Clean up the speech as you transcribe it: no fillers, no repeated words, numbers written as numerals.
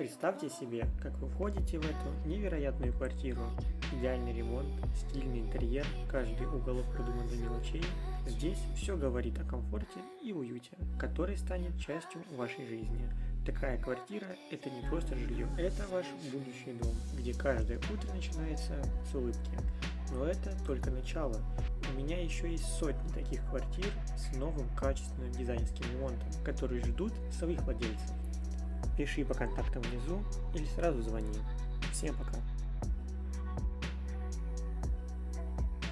Представьте себе, как вы входите в эту невероятную квартиру. Идеальный ремонт, стильный интерьер, каждый уголок продуман до мелочей. Здесь все говорит о комфорте и уюте, который станет частью вашей жизни. Такая квартира – это не просто жилье, это ваш будущий дом, где каждое утро начинается с улыбки. Но это только начало. У меня еще есть сотни таких квартир с новым качественным дизайнерским ремонтом, которые ждут своих владельцев. Пиши по контактам внизу или сразу звони. Всем пока!